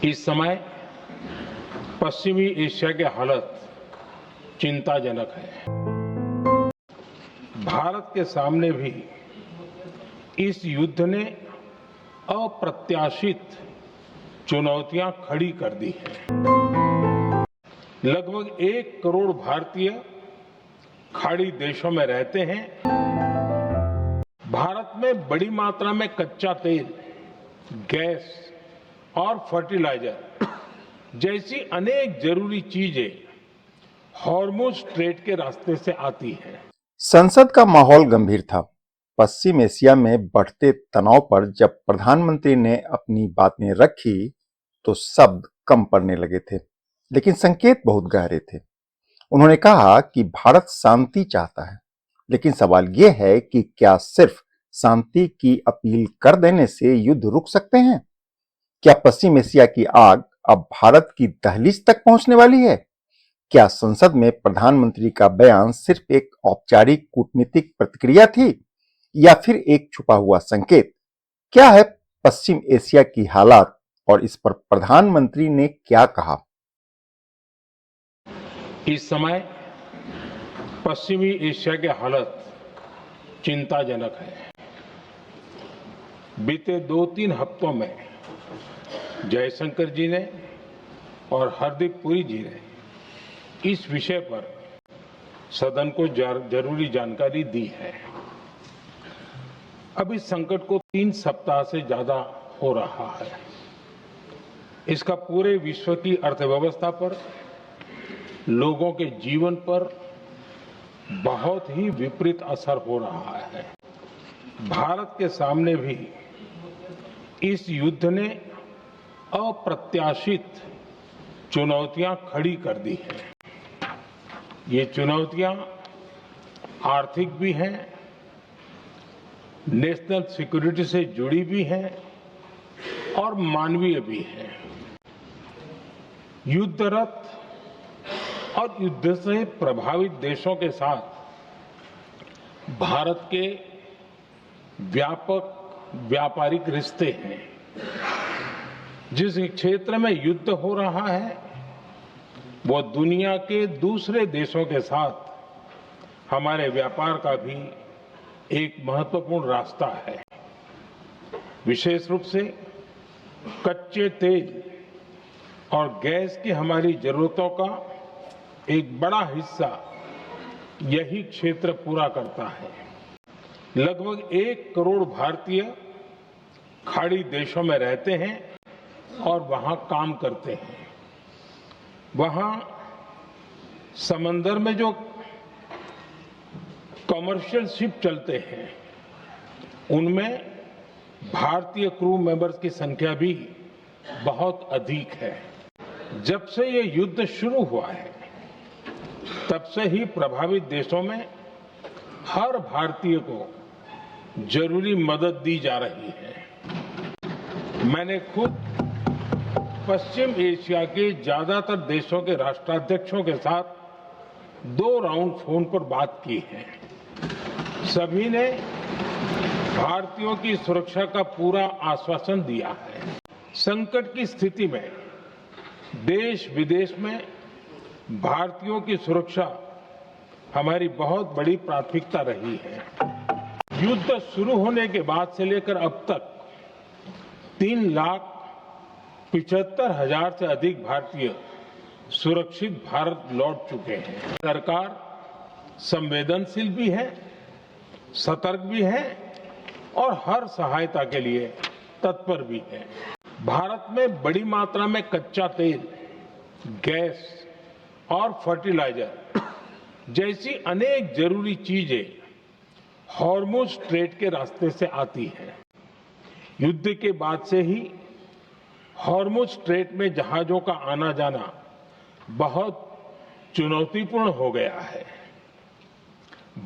इस समय पश्चिमी एशिया की हालत चिंताजनक है। भारत के सामने भी इस युद्ध ने अप्रत्याशित चुनौतियां खड़ी कर दी हैं। लगभग 1 करोड़ भारतीय खाड़ी देशों में रहते हैं। भारत में बड़ी मात्रा में कच्चा तेल, गैस और फर्टिलाइजर जैसी अनेक जरूरी चीजें हॉर्मुज स्ट्रेट के रास्ते से आती हैं। संसद का माहौल गंभीर था। पश्चिम एशिया में बढ़ते तनाव पर जब प्रधानमंत्री ने अपनी बातें रखी तो शब्द कम पड़ने लगे थे, लेकिन संकेत बहुत गहरे थे। उन्होंने कहा कि भारत शांति चाहता है, लेकिन सवाल यह है कि क्या सिर्फ शांति की अपील कर देने से युद्ध रुक सकते हैं? क्या पश्चिम एशिया की आग अब भारत की दहलीज तक पहुंचने वाली है? क्या संसद में प्रधानमंत्री का बयान सिर्फ एक औपचारिक कूटनीतिक प्रतिक्रिया थी या फिर एक छुपा हुआ संकेत? क्या है पश्चिम एशिया की हालात और इस पर प्रधानमंत्री ने क्या कहा? इस समय पश्चिमी एशिया की हालत चिंताजनक है। बीते 2-3 हफ्तों में जयशंकर जी ने और हरदीप पुरी जी ने इस विषय पर सदन को जरूरी जानकारी दी है। अब इस संकट को 3 सप्ताह से ज्यादा हो रहा है। इसका पूरे विश्व की अर्थव्यवस्था पर, लोगों के जीवन पर बहुत ही विपरीत असर हो रहा है। भारत के सामने भी इस युद्ध ने अप्रत्याशित चुनौतियां खड़ी कर दी हैं। ये चुनौतियां आर्थिक भी हैं, नेशनल सिक्योरिटी से जुड़ी भी हैं और मानवीय भी हैं। युद्धरत और युद्ध से प्रभावित देशों के साथ भारत के व्यापक व्यापारिक रिश्ते हैं। जिस क्षेत्र में युद्ध हो रहा है वो दुनिया के दूसरे देशों के साथ हमारे व्यापार का भी एक महत्वपूर्ण रास्ता है। विशेष रूप से कच्चे तेल और गैस की हमारी जरूरतों का एक बड़ा हिस्सा यही क्षेत्र पूरा करता है। लगभग 1 करोड़ भारतीय खाड़ी देशों में रहते हैं और वहां काम करते हैं। वहां समंदर में जो कमर्शियल शिप चलते हैं उनमें भारतीय क्रू मेंबर्स की संख्या भी बहुत अधिक है। जब से ये युद्ध शुरू हुआ है तब से ही प्रभावित देशों में हर भारतीय को जरूरी मदद दी जा रही है। मैंने खुद पश्चिम एशिया के ज्यादातर देशों के राष्ट्राध्यक्षों के साथ 2 राउंड फोन पर बात की है। सभी ने भारतीयों की सुरक्षा का पूरा आश्वासन दिया है। संकट की स्थिति में देश विदेश में भारतीयों की सुरक्षा हमारी बहुत बड़ी प्राथमिकता रही है। युद्ध शुरू होने के बाद से लेकर अब तक 3,75,000 से अधिक भारतीय सुरक्षित भारत लौट चुके हैं। सरकार संवेदनशील भी है, सतर्क भी है और हर सहायता के लिए तत्पर भी है। भारत में बड़ी मात्रा में कच्चा तेल, गैस और फर्टिलाइजर जैसी अनेक जरूरी चीजें हॉर्मुज स्ट्रेट के रास्ते से आती हैं। युद्ध के बाद से ही हॉर्मुज स्ट्रेट में जहाजों का आना जाना बहुत चुनौतीपूर्ण हो गया है।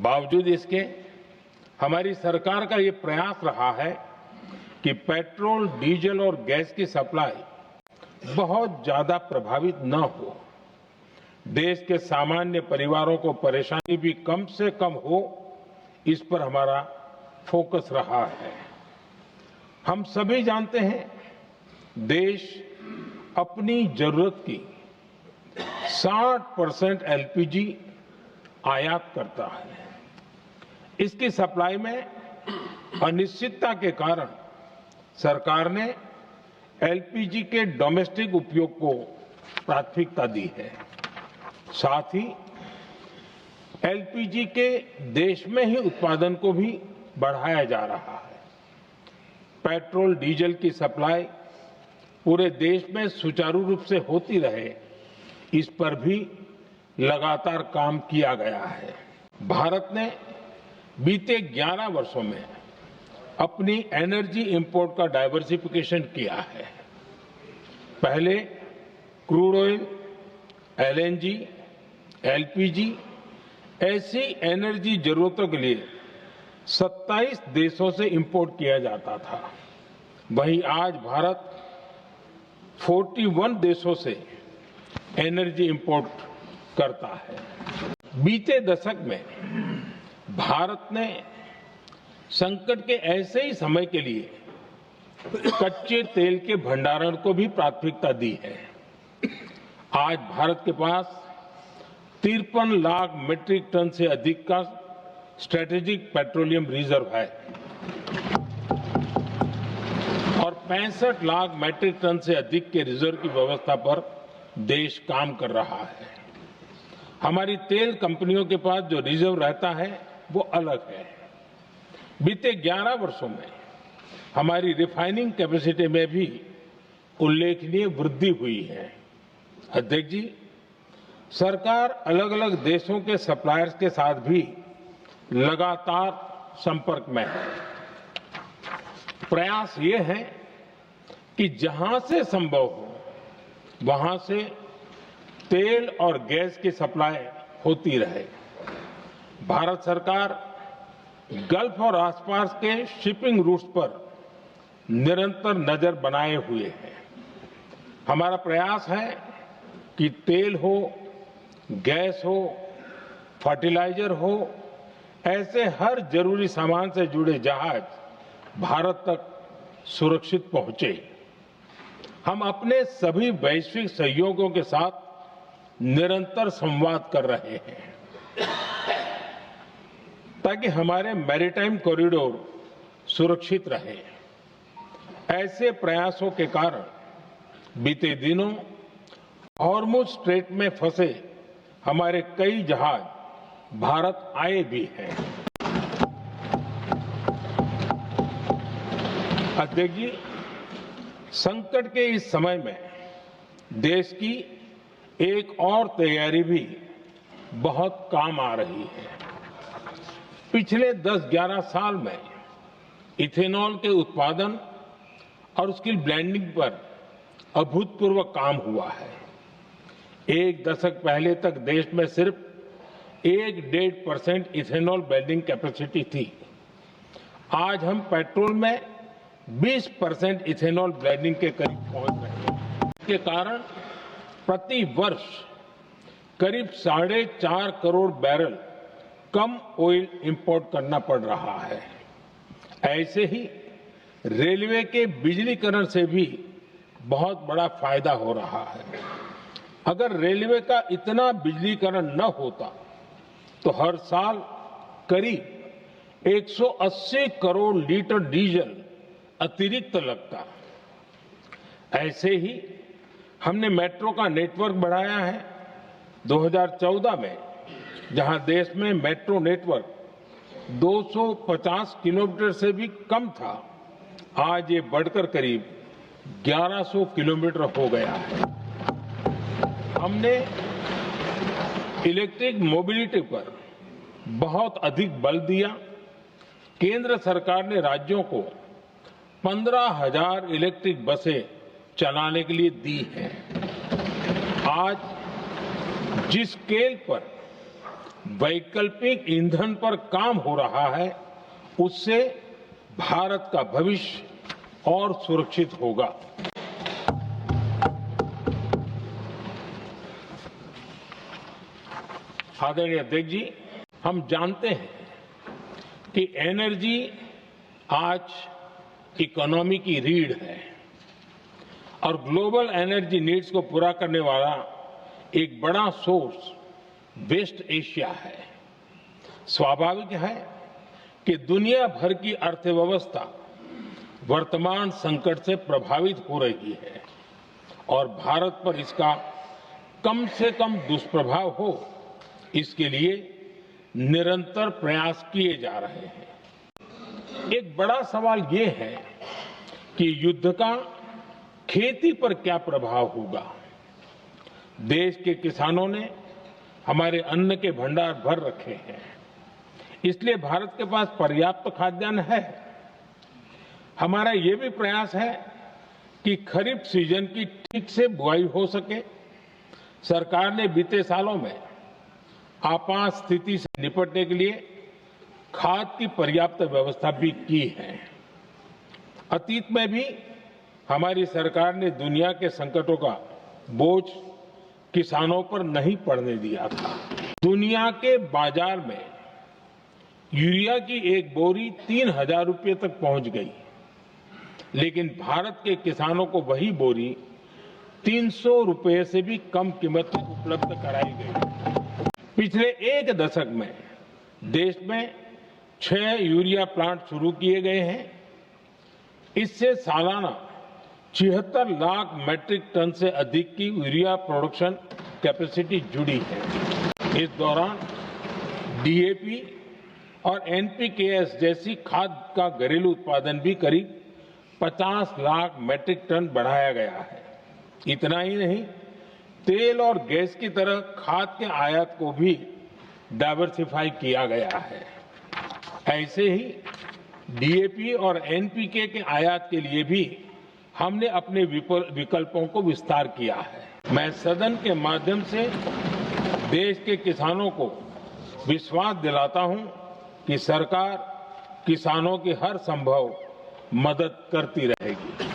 बावजूद इसके हमारी सरकार का ये प्रयास रहा है कि पेट्रोल, डीजल और गैस की सप्लाई बहुत ज्यादा प्रभावित न हो। देश के सामान्य परिवारों को परेशानी भी कम से कम हो, इस पर हमारा फोकस रहा है। हम सभी जानते हैं देश अपनी जरूरत की 60% एलपीजी आयात करता है। इसकी सप्लाई में अनिश्चितता के कारण सरकार ने एलपीजी के डोमेस्टिक उपयोग को प्राथमिकता दी है। साथ ही एलपीजी के देश में ही उत्पादन को भी बढ़ाया जा रहा है। पेट्रोल डीजल की सप्लाई पूरे देश में सुचारू रूप से होती रहे, इस पर भी लगातार काम किया गया है। भारत ने बीते 11 वर्षों में अपनी एनर्जी इंपोर्ट का डाइवर्सिफिकेशन किया है। पहले क्रूड ऑयल, एलएनजी, एलपीजी ऐसी एनर्जी जरूरतों के लिए 27 देशों से इंपोर्ट किया जाता था। वहीं आज भारत 41 देशों से एनर्जी इंपोर्ट करता है। बीते दशक में भारत ने संकट के ऐसे ही समय के लिए कच्चे तेल के भंडारण को भी प्राथमिकता दी है। आज भारत के पास 53 लाख मीट्रिक टन से अधिक का स्ट्रेटेजिक पेट्रोलियम रिजर्व है और 65 लाख मीट्रिक टन से अधिक के रिजर्व की व्यवस्था पर देश काम कर रहा है। हमारी तेल कंपनियों के पास जो रिजर्व रहता है वो अलग है। बीते 11 वर्षों में हमारी रिफाइनिंग कैपेसिटी में भी उल्लेखनीय वृद्धि हुई है। अध्यक्ष जी, सरकार अलग अलग देशों के सप्लायर्स के साथ भी लगातार संपर्क में है। प्रयास ये है कि जहां से संभव हो वहां से तेल और गैस की सप्लाई होती रहे। भारत सरकार गल्फ और आसपास के शिपिंग रूट्स पर निरंतर नजर बनाए हुए है। हमारा प्रयास है कि तेल हो, गैस हो, फर्टिलाइजर हो, ऐसे हर जरूरी सामान से जुड़े जहाज भारत तक सुरक्षित पहुंचे। हम अपने सभी वैश्विक सहयोगियों के साथ निरंतर संवाद कर रहे हैं ताकि हमारे मैरीटाइम कॉरिडोर सुरक्षित रहे। ऐसे प्रयासों के कारण बीते दिनों हॉर्मुज स्ट्रेट में फंसे हमारे कई जहाज भारत आए भी हैं। अध्यक्ष जी, संकट के इस समय में देश की एक और तैयारी भी बहुत काम आ रही है। पिछले 10-11 साल में इथेनॉल के उत्पादन और उसकी ब्लेंडिंग पर अभूतपूर्व काम हुआ है। एक दशक पहले तक देश में सिर्फ 1-1.5% इथेनॉल ब्लेंडिंग कैपेसिटी थी। आज हम पेट्रोल में 20% इथेनॉल ब्लेंडिंग के करीब पहुंच रहे हैं। इसके कारण प्रति वर्ष करीब 4.5 करोड़ बैरल कम ऑयल इंपोर्ट करना पड़ रहा है। ऐसे ही रेलवे के बिजलीकरण से भी बहुत बड़ा फायदा हो रहा है। अगर रेलवे का इतना बिजलीकरण न होता तो हर साल करीब 180 करोड़ लीटर डीजल अतिरिक्त लगता। ऐसे ही हमने मेट्रो का नेटवर्क बढ़ाया है। 2014 में जहां देश में मेट्रो नेटवर्क 250 किलोमीटर से भी कम था, आज ये बढ़कर करीब 1100 किलोमीटर हो गया है। हमने इलेक्ट्रिक मोबिलिटी पर बहुत अधिक बल दिया। केंद्र सरकार ने राज्यों को 15,000 इलेक्ट्रिक बसें चलाने के लिए दी हैं। आज जिस स्केल पर वैकल्पिक ईंधन पर काम हो रहा है, उससे भारत का भविष्य और सुरक्षित होगा। आदरणीय अध्यक्ष जी, हम जानते हैं कि एनर्जी आज इकोनॉमी की रीढ़ है और ग्लोबल एनर्जी नीड्स को पूरा करने वाला एक बड़ा सोर्स वेस्ट एशिया है। स्वाभाविक है कि दुनिया भर की अर्थव्यवस्था वर्तमान संकट से प्रभावित हो रही है और भारत पर इसका कम से कम दुष्प्रभाव हो, इसके लिए निरंतर प्रयास किए जा रहे हैं। एक बड़ा सवाल ये है कि युद्ध का खेती पर क्या प्रभाव होगा। देश के किसानों ने हमारे अन्न के भंडार भर रखे हैं, इसलिए भारत के पास पर्याप्त खाद्यान्न है। हमारा ये भी प्रयास है कि खरीफ सीजन की ठीक से बुआई हो सके। सरकार ने बीते सालों में आपात स्थिति से निपटने के लिए खाद की पर्याप्त व्यवस्था भी की है। अतीत में भी हमारी सरकार ने दुनिया के संकटों का बोझ किसानों पर नहीं पड़ने दिया था। दुनिया के बाजार में यूरिया की एक बोरी 3,000 रुपये तक पहुंच गई, लेकिन भारत के किसानों को वही बोरी 300 रुपये से भी कम कीमत पर उपलब्ध कराई गई। पिछले एक दशक में देश में 6 यूरिया प्लांट शुरू किए गए हैं। इससे सालाना 76 लाख मैट्रिक टन से अधिक की यूरिया प्रोडक्शन कैपेसिटी जुड़ी है। इस दौरान डीएपी और एनपीकेएस जैसी खाद का घरेलू उत्पादन भी करीब 50 लाख मैट्रिक टन बढ़ाया गया है। इतना ही नहीं, तेल और गैस की तरह खाद के आयात को भी डाइवर्सिफाई किया गया है। ऐसे ही डीएपी और एनपीके के आयात के लिए भी हमने अपने विकल्पों को विस्तार किया है। मैं सदन के माध्यम से देश के किसानों को विश्वास दिलाता हूं कि सरकार किसानों की हर संभव मदद करती रहेगी।